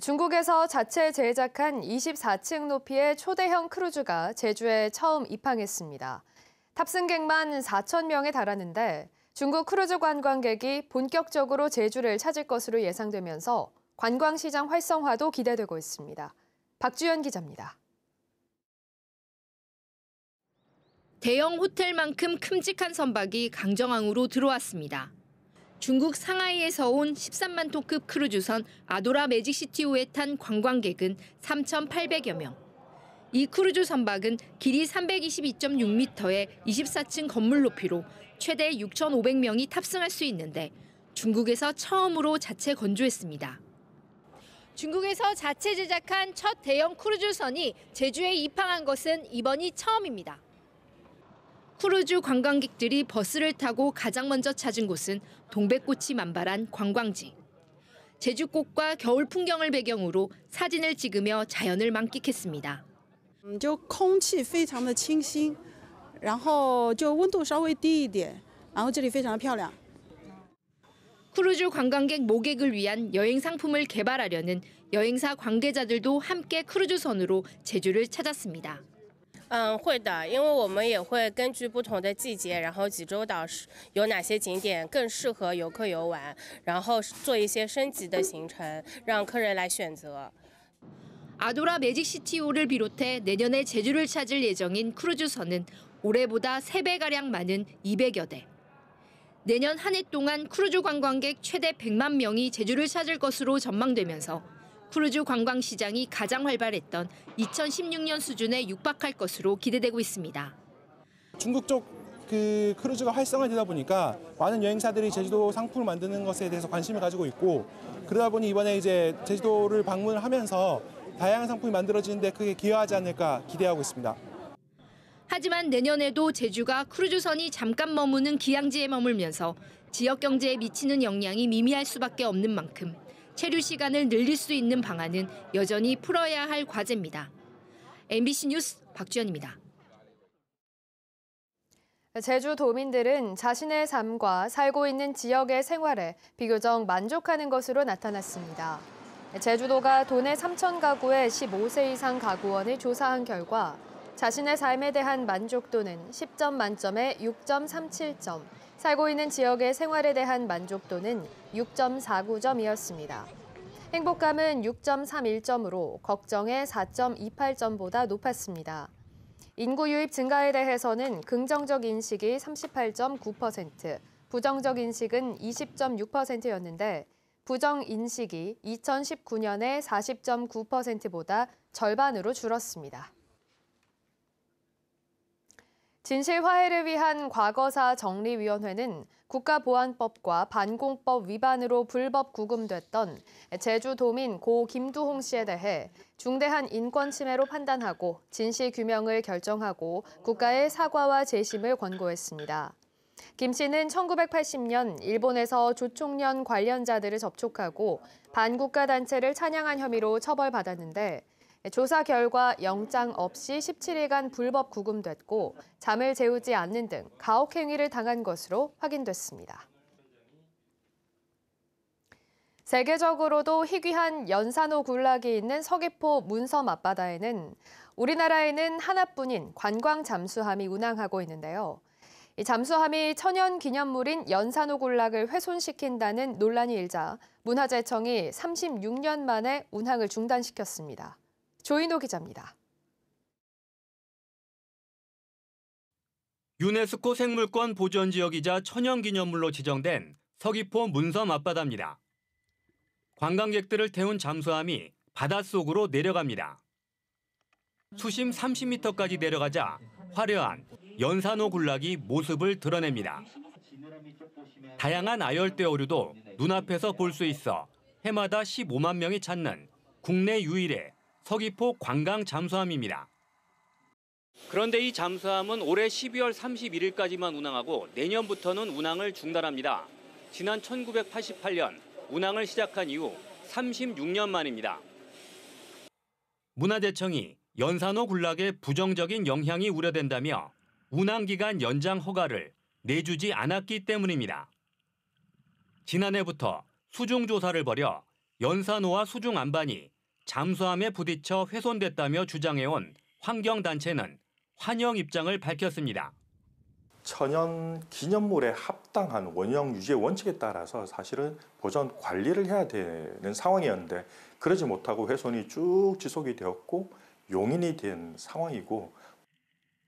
중국에서 자체 제작한 24층 높이의 초대형 크루즈가 제주에 처음 입항했습니다. 탑승객만 4천 명에 달하는데 중국 크루즈 관광객이 본격적으로 제주를 찾을 것으로 예상되면서 관광시장 활성화도 기대되고 있습니다. 박주연 기자입니다. 대형 호텔만큼 큼직한 선박이 강정항으로 들어왔습니다. 중국 상하이에서 온 13만 톤급 크루즈선 아도라 매직시티호에 탄 관광객은 3,800여 명. 이 크루즈 선박은 길이 322.6m의 24층 건물 높이로 최대 6,500명이 탑승할 수 있는데 중국에서 처음으로 자체 건조했습니다. 중국에서 자체 제작한 첫 대형 크루즈선이 제주에 입항한 것은 이번이 처음입니다. 크루즈 관광객들이 버스를 타고 가장 먼저 찾은 곳은 동백꽃이 만발한 관광지. 제주꽃과 겨울 풍경을 배경으로 사진을 찍으며 자연을 만끽했습니다. 就空气非常的清新，然后就温度稍微低一点，然后这里非常的漂亮。 크루즈 관광객 모객을 위한 여행 상품을 개발하려는 여행사 관계자들도 함께 크루즈선으로 제주를 찾았습니다. 会的，因为我们也会根据不同的季节，然后济州岛有哪些景点更适合游客游玩，然后做一些升级的行程，让客人来选择。 아도라 매직시티호를 비롯해 내년에 제주를 찾을 예정인 크루즈선은 올해보다 3배가량 많은 200여 대. 내년 한 해 동안 크루즈 관광객 최대 100만 명이 제주를 찾을 것으로 전망되면서 크루즈 관광 시장이 가장 활발했던 2016년 수준에 육박할 것으로 기대되고 있습니다. 중국 쪽 크루즈가 활성화되다 보니까 많은 여행사들이 제주도 상품을 만드는 것에 대해서 관심을 가지고 있고 그러다 보니 이번에 이제 제주도를 방문을 하면서 다양한 상품이 만들어지는데 크게 기여하지 않을까 기대하고 있습니다. 하지만 내년에도 제주가 크루즈선이 잠깐 머무는 기항지에 머물면서 지역 경제에 미치는 영향이 미미할 수밖에 없는 만큼 체류 시간을 늘릴 수 있는 방안은 여전히 풀어야 할 과제입니다. MBC 뉴스 박주연입니다. 제주도민들은 자신의 삶과 살고 있는 지역의 생활에 비교적 만족하는 것으로 나타났습니다. 제주도가 도내 3천 가구의 15세 이상 가구원을 조사한 결과 자신의 삶에 대한 만족도는 10점 만점에 6.37점, 살고 있는 지역의 생활에 대한 만족도는 6.49점이었습니다. 행복감은 6.31점으로 걱정의 4.28점보다 높았습니다. 인구 유입 증가에 대해서는 긍정적 인식이 38.9%, 부정적 인식은 20.6%였는데 부정 인식이 2019년의 40.9%보다 절반으로 줄었습니다. 진실 화해를 위한 과거사 정리위원회는 국가보안법과 반공법 위반으로 불법 구금됐던 제주도민 고 김두홍 씨에 대해 중대한 인권 침해로 판단하고 진실 규명을 결정하고 국가의 사과와 재심을 권고했습니다. 김 씨는 1980년 일본에서 조총련 관련자들을 접촉하고 반국가 단체를 찬양한 혐의로 처벌받았는데 조사 결과 영장 없이 17일간 불법 구금됐고 잠을 재우지 않는 등 가혹 행위를 당한 것으로 확인됐습니다. 세계적으로도 희귀한 연산호 군락이 있는 서귀포 문섬 앞바다에는 우리나라에는 하나뿐인 관광 잠수함이 운항하고 있는데요. 이 잠수함이 천연 기념물인 연산호 군락을 훼손시킨다는 논란이 일자 문화재청이 36년 만에 운항을 중단시켰습니다. 조인호 기자입니다. 유네스코 생물권 보전지역이자 천연기념물로 지정된 서귀포 문섬 앞바다입니다. 관광객들을 태운 잠수함이 바닷속으로 내려갑니다. 수심 30m까지 내려가자 화려한 연산호 군락이 모습을 드러냅니다. 다양한 아열대 어류도 눈앞에서 볼 수 있어 해마다 15만 명이 찾는 국내 유일의 서귀포 관광 잠수함입니다. 그런데 이 잠수함은 올해 12월 31일까지만 운항하고 내년부터는 운항을 중단합니다. 지난 1988년 운항을 시작한 이후 36년 만입니다. 문화재청이 연산호 군락의 부정적인 영향이 우려된다며 운항기간 연장 허가를 내주지 않았기 때문입니다. 지난해부터 수중조사를 벌여 연산호와 수중 안반이 잠수함에 부딪혀 훼손됐다며 주장해온 환경단체는 환영 입장을 밝혔습니다. 천연 기념물에 합당한 원형 유지의 원칙에 따라서 사실은 보전 관리를 해야 되는 상황이었는데 그러지 못하고 훼손이 쭉 지속이 되었고 용인이 된 상황이고,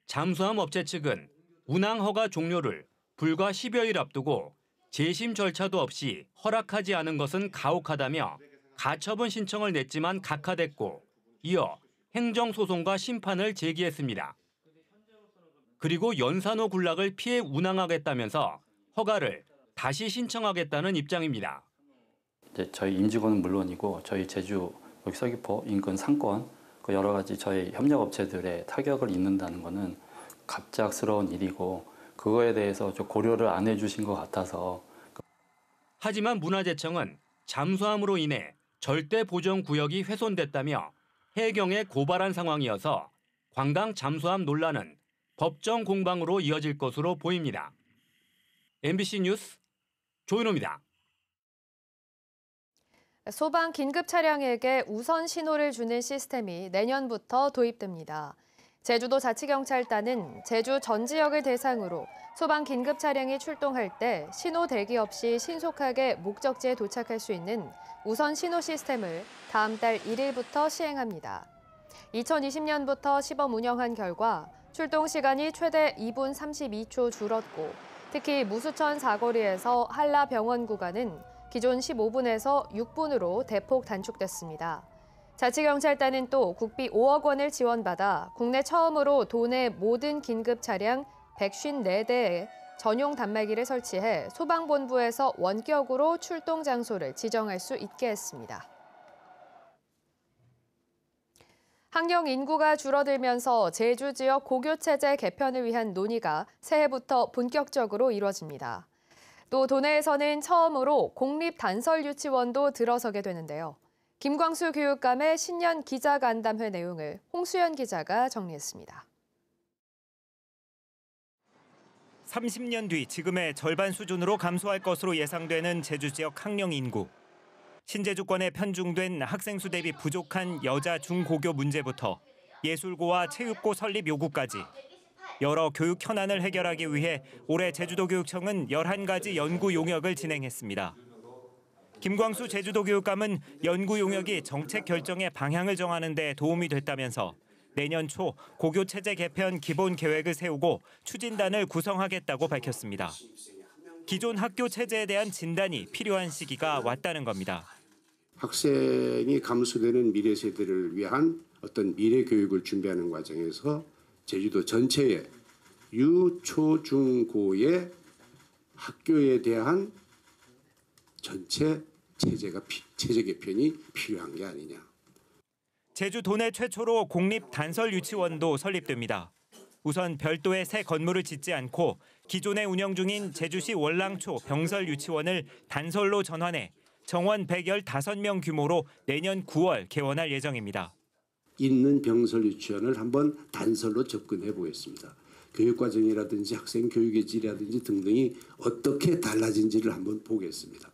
잠수함 업체 측은 운항 허가 종료를 불과 10여일 앞두고 재심 절차도 없이 허락하지 않은 것은 가혹하다며 가처분 신청을 냈지만 각하됐고, 이어 행정소송과 심판을 제기했습니다. 그리고 연산호 군락을 피해 운항하겠다면서 허가를 다시 신청하겠다는 입장입니다. 이제 저희 임직원은 물론이고 저희 제주 서귀포 인근 상권 그 여러 가지 저희 협력업체들의 타격을 입는다는 것은 갑작스러운 일이고 그거에 대해서 좀 고려를 안 해주신 것 같아서. 하지만 문화재청은 잠수함으로 인해 절대 보전 구역이 훼손됐다며 해경에 고발한 상황이어서 관광 잠수함 논란은 법정 공방으로 이어질 것으로 보입니다. MBC 뉴스 조인호입니다. 소방 긴급 차량에게 우선 신호를 주는 시스템이 내년부터 도입됩니다. 제주도 자치경찰단은 제주 전 지역을 대상으로 소방 긴급 차량이 출동할 때 신호 대기 없이 신속하게 목적지에 도착할 수 있는 우선 신호 시스템을 다음 달 1일부터 시행합니다. 2020년부터 시범 운영한 결과 출동 시간이 최대 2분 32초 줄었고, 특히 무수천 사거리에서 한라병원 구간은 기존 15분에서 6분으로 대폭 단축됐습니다. 자치경찰단은 또 국비 5억 원을 지원받아 국내 처음으로 도내 모든 긴급 차량 154대에 전용 단말기를 설치해 소방본부에서 원격으로 출동 장소를 지정할 수 있게 했습니다. 학령 인구가 줄어들면서 제주 지역 고교 체제 개편을 위한 논의가 새해부터 본격적으로 이뤄집니다. 또 도내에서는 처음으로 공립 단설 유치원도 들어서게 되는데요. 김광수 교육감의 신년 기자간담회 내용을 홍수연 기자가 정리했습니다. 30년 뒤 지금의 절반 수준으로 감소할 것으로 예상되는 제주 지역 학령 인구. 신제주권에 편중된 학생 수 대비 부족한 여자 중고교 문제부터 예술고와 체육고 설립 요구까지 여러 교육 현안을 해결하기 위해 올해 제주도교육청은 11가지 연구 용역을 진행했습니다. 김광수 제주도교육감은 연구 용역이 정책 결정의 방향을 정하는 데 도움이 됐다면서 내년 초 고교 체제 개편 기본 계획을 세우고 추진단을 구성하겠다고 밝혔습니다. 기존 학교 체제에 대한 진단이 필요한 시기가 왔다는 겁니다. 학생이 감소되는 미래 세대를 위한 어떤 미래 교육을 준비하는 과정에서 제주도 전체의 유, 초, 중, 고의 학교에 대한 전체 체제 개편이 필요한 게 아니냐. 제주 도내 최초로 공립 단설 유치원도 설립됩니다. 우선 별도의 새 건물을 짓지 않고 기존에 운영 중인 제주시 월랑초 병설 유치원을 단설로 전환해 정원 115명 규모로 내년 9월 개원할 예정입니다. 있는 병설 유치원을 한번 단설로 접근해 보겠습니다. 교육과정이라든지 학생 교육의 질이라든지 등등이 어떻게 달라진지를 한번 보겠습니다.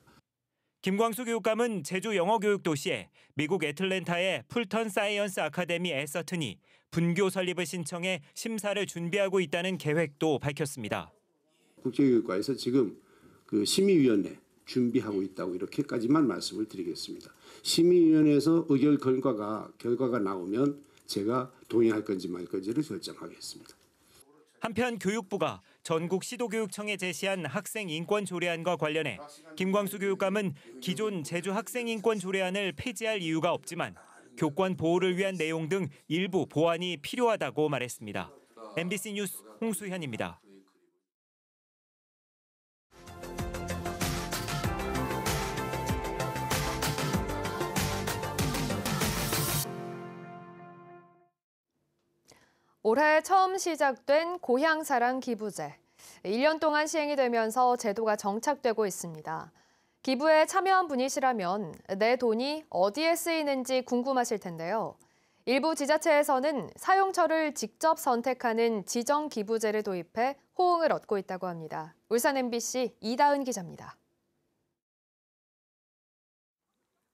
김광수 교육감은 제주 영어교육 도시에 미국 애틀랜타의 풀턴 사이언스 아카데미 에서튼이 분교 설립을 신청해 심사를 준비하고 있다는 계획도 밝혔습니다. 국제교육과에서 지금 그 심의위원회 준비하고 있다고 이렇게까지만 말씀을 드리겠습니다. 심의위원회에서 의결 결과가 나오면 제가 동의할 건지 말 건지를 결정하겠습니다. 한편 교육부가 전국 시도교육청에 제시한 학생인권조례안과 관련해 김광수 교육감은 기존 제주 학생인권조례안을 폐지할 이유가 없지만 교권 보호를 위한 내용 등 일부 보완이 필요하다고 말했습니다. MBC 뉴스 홍수현입니다. 올해 처음 시작된 고향사랑 기부제. 1년 동안 시행이 되면서 제도가 정착되고 있습니다. 기부에 참여한 분이시라면 내 돈이 어디에 쓰이는지 궁금하실 텐데요. 일부 지자체에서는 사용처를 직접 선택하는 지정 기부제를 도입해 호응을 얻고 있다고 합니다. 울산 MBC 이다은 기자입니다.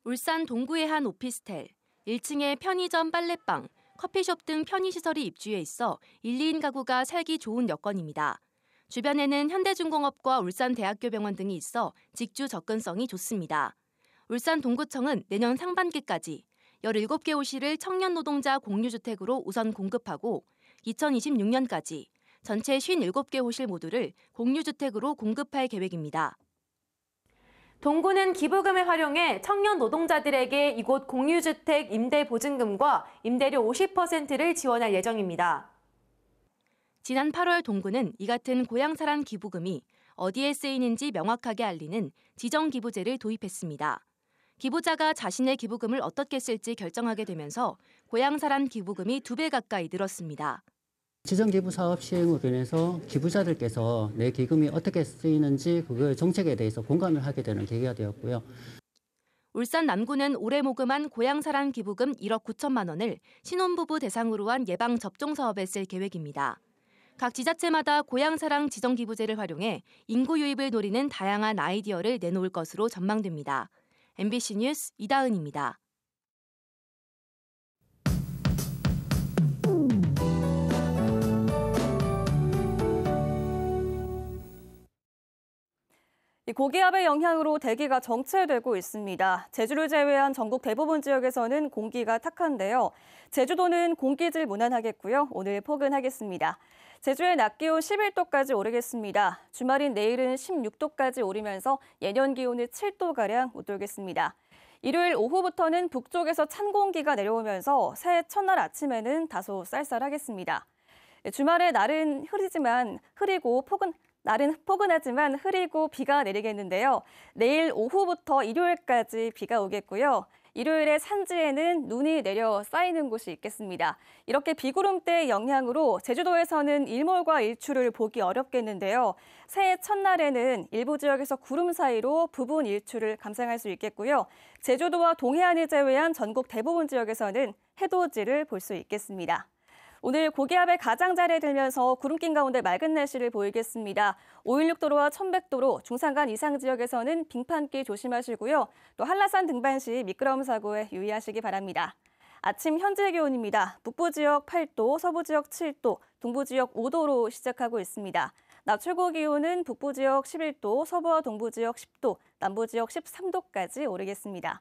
울산 동구의 한 오피스텔, 1층에 편의점, 빨래방, 커피숍 등 편의시설이 입주해 있어 1, 2인 가구가 살기 좋은 여건입니다. 주변에는 현대중공업과 울산대학교 병원 등이 있어 직주 접근성이 좋습니다. 울산 동구청은 내년 상반기까지 17개 호실을 청년 노동자 공유주택으로 우선 공급하고 2026년까지 전체 57개 호실 모두를 공유주택으로 공급할 계획입니다. 동구는 기부금을 활용해 청년 노동자들에게 이곳 공유주택 임대보증금과 임대료 50%를 지원할 예정입니다. 지난 8월 동구는 이 같은 고향사랑 기부금이 어디에 쓰이는지 명확하게 알리는 지정기부제를 도입했습니다. 기부자가 자신의 기부금을 어떻게 쓸지 결정하게 되면서 고향사랑 기부금이 2배 가까이 늘었습니다. 지정기부 사업 시행으로 인해서 기부자들께서 내 기금이 어떻게 쓰이는지 그 정책에 대해서 공감을 하게 되는 계기가 되었고요. 울산 남구는 올해 모금한 고향사랑 기부금 1억 9천만 원을 신혼부부 대상으로 한 예방접종 사업에 쓸 계획입니다. 각 지자체마다 고향사랑 지정기부제를 활용해 인구 유입을 노리는 다양한 아이디어를 내놓을 것으로 전망됩니다. MBC 뉴스 이다은입니다. 고기압의 영향으로 대기가 정체되고 있습니다. 제주를 제외한 전국 대부분 지역에서는 공기가 탁한데요. 제주도는 공기질 무난하겠고요. 오늘 포근하겠습니다. 제주의 낮 기온 11도까지 오르겠습니다. 주말인 내일은 16도까지 오르면서 예년 기온을 7도가량 웃돌겠습니다. 일요일 오후부터는 북쪽에서 찬 공기가 내려오면서 새해 첫날 아침에는 다소 쌀쌀하겠습니다. 주말에 날은 포근하지만 흐리고 비가 내리겠는데요. 내일 오후부터 일요일까지 비가 오겠고요. 일요일에 산지에는 눈이 내려 쌓이는 곳이 있겠습니다. 이렇게 비구름대의 영향으로 제주도에서는 일몰과 일출을 보기 어렵겠는데요. 새해 첫날에는 일부 지역에서 구름 사이로 부분 일출을 감상할 수 있겠고요. 제주도와 동해안을 제외한 전국 대부분 지역에서는 해돋이를 볼 수 있겠습니다. 오늘 고기압의 가장자리에 들면서 구름 낀 가운데 맑은 날씨를 보이겠습니다. 516도로와 1100도로, 중산간 이상 지역에서는 빙판길 조심하시고요. 또 한라산 등반 시 미끄러움 사고에 유의하시기 바랍니다. 아침 현재 기온입니다. 북부 지역 8도, 서부 지역 7도, 동부 지역 5도로 시작하고 있습니다. 낮 최고 기온은 북부 지역 11도, 서부와 동부 지역 10도, 남부 지역 13도까지 오르겠습니다.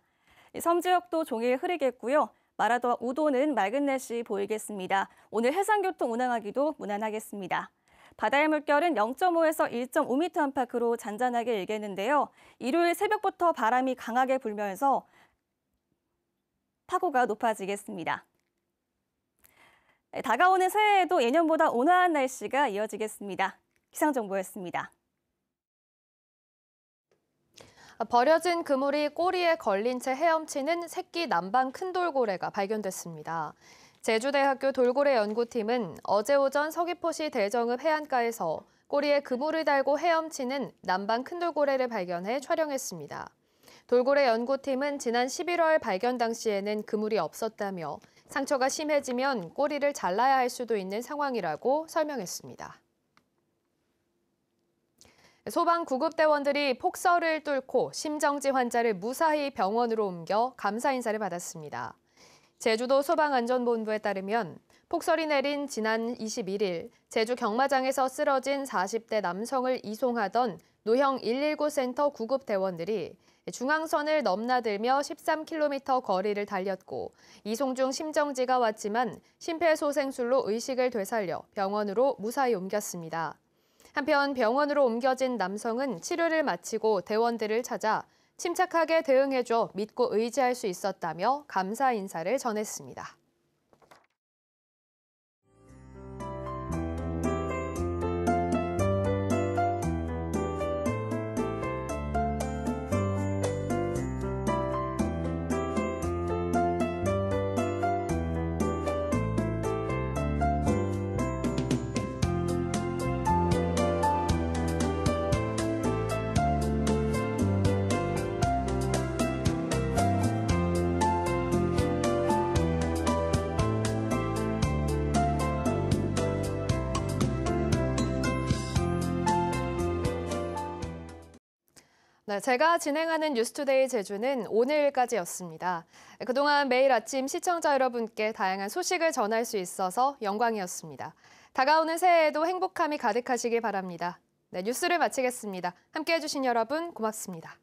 섬 지역도 종일 흐리겠고요. 마라도와 우도는 맑은 날씨 보이겠습니다. 오늘 해상교통 운항하기도 무난하겠습니다. 바다의 물결은 0.5에서 1.5m 안팎으로 잔잔하게 일겠는데요. 일요일 새벽부터 바람이 강하게 불면서 파고가 높아지겠습니다. 다가오는 새해에도 예년보다 온화한 날씨가 이어지겠습니다. 기상정보였습니다. 버려진 그물이 꼬리에 걸린 채 헤엄치는 새끼 남방 큰 돌고래가 발견됐습니다. 제주대학교 돌고래 연구팀은 어제 오전 서귀포시 대정읍 해안가에서 꼬리에 그물을 달고 헤엄치는 남방 큰 돌고래를 발견해 촬영했습니다. 돌고래 연구팀은 지난 11월 발견 당시에는 그물이 없었다며 상처가 심해지면 꼬리를 잘라야 할 수도 있는 상황이라고 설명했습니다. 소방 구급대원들이 폭설을 뚫고 심정지 환자를 무사히 병원으로 옮겨 감사 인사를 받았습니다. 제주도 소방안전본부에 따르면 폭설이 내린 지난 21일 제주 경마장에서 쓰러진 40대 남성을 이송하던 노형 119 센터 구급대원들이 중앙선을 넘나들며 13km 거리를 달렸고 이송 중 심정지가 왔지만 심폐소생술로 의식을 되살려 병원으로 무사히 옮겼습니다. 한편 병원으로 옮겨진 남성은 치료를 마치고 대원들을 찾아 침착하게 대응해줘 믿고 의지할 수 있었다며 감사 인사를 전했습니다. 네, 제가 진행하는 뉴스투데이 제주는 오늘까지였습니다. 그동안 매일 아침 시청자 여러분께 다양한 소식을 전할 수 있어서 영광이었습니다. 다가오는 새해에도 행복함이 가득하시길 바랍니다. 네, 뉴스를 마치겠습니다. 함께해 주신 여러분 고맙습니다.